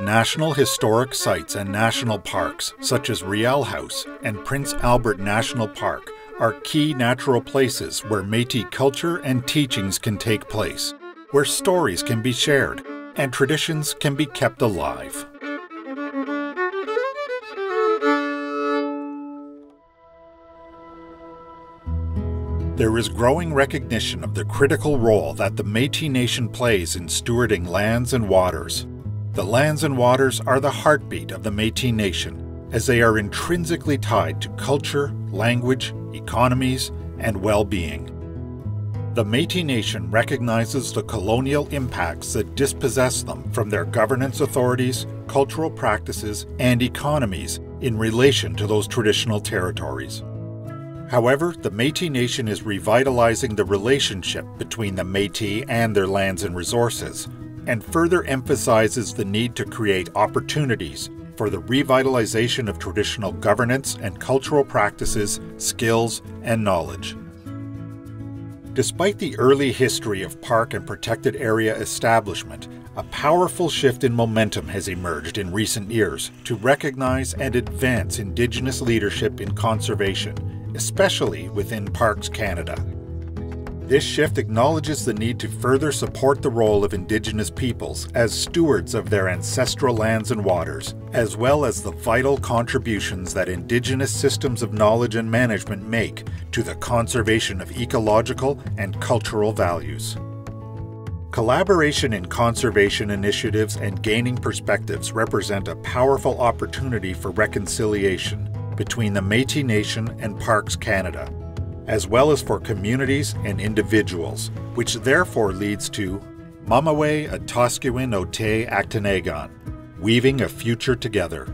National historic sites and national parks, such as Riel House and Prince Albert National Park, are key natural places where Métis culture and teachings can take place, where stories can be shared and traditions can be kept alive. There is growing recognition of the critical role that the Métis Nation plays in stewarding lands and waters. The lands and waters are the heartbeat of the Métis Nation, as they are intrinsically tied to culture, language, economies, and well-being. The Métis Nation recognizes the colonial impacts that dispossess them from their governance authorities, cultural practices, and economies in relation to those traditional territories. However, the Métis Nation is revitalizing the relationship between the Métis and their lands and resources, and further emphasizes the need to create opportunities for the revitalization of traditional governance and cultural practices, skills, and knowledge. Despite the early history of park and protected area establishment, a powerful shift in momentum has emerged in recent years to recognize and advance Indigenous leadership in conservation, especially within Parks Canada. This shift acknowledges the need to further support the role of Indigenous peoples as stewards of their ancestral lands and waters, as well as the vital contributions that Indigenous systems of knowledge and management make to the conservation of ecological and cultural values. Collaboration in conservation initiatives and gaining perspectives represent a powerful opportunity for reconciliation between the Métis Nation and Parks Canada, as well as for communities and individuals, which therefore leads to Mamawe Atoskewin Ote Atinegan, weaving a future together.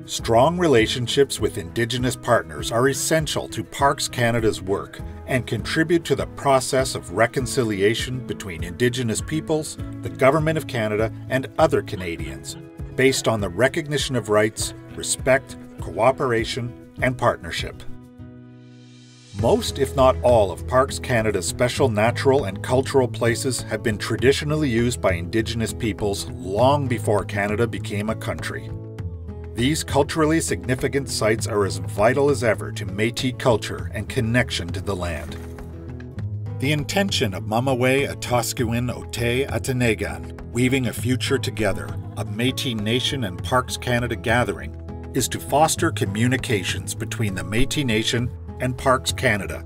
Strong relationships with Indigenous partners are essential to Parks Canada's work and contribute to the process of reconciliation between Indigenous peoples, the Government of Canada, and other Canadians, based on the recognition of rights, respect, cooperation, and partnership. Most, if not all, of Parks Canada's special natural and cultural places have been traditionally used by Indigenous peoples long before Canada became a country. These culturally significant sites are as vital as ever to Métis culture and connection to the land. The intention of Mamawe Atoskewin Ote Atinegan, Weaving a Future Together, a Métis Nation and Parks Canada gathering, is to foster communications between the Métis Nation and Parks Canada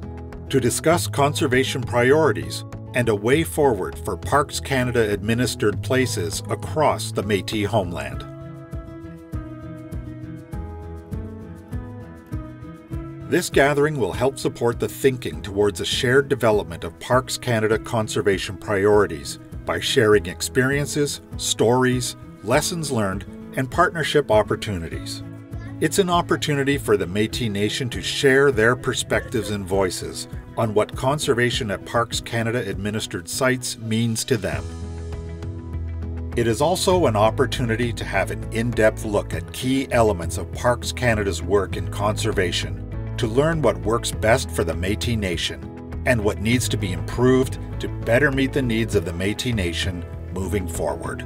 to discuss conservation priorities and a way forward for Parks Canada administered places across the Métis homeland. This gathering will help support the thinking towards a shared development of Parks Canada conservation priorities by sharing experiences, stories, lessons learned, and partnership opportunities. It's an opportunity for the Métis Nation to share their perspectives and voices on what conservation at Parks Canada administered sites means to them. It is also an opportunity to have an in-depth look at key elements of Parks Canada's work in conservation, to learn what works best for the Métis Nation and what needs to be improved to better meet the needs of the Métis Nation moving forward.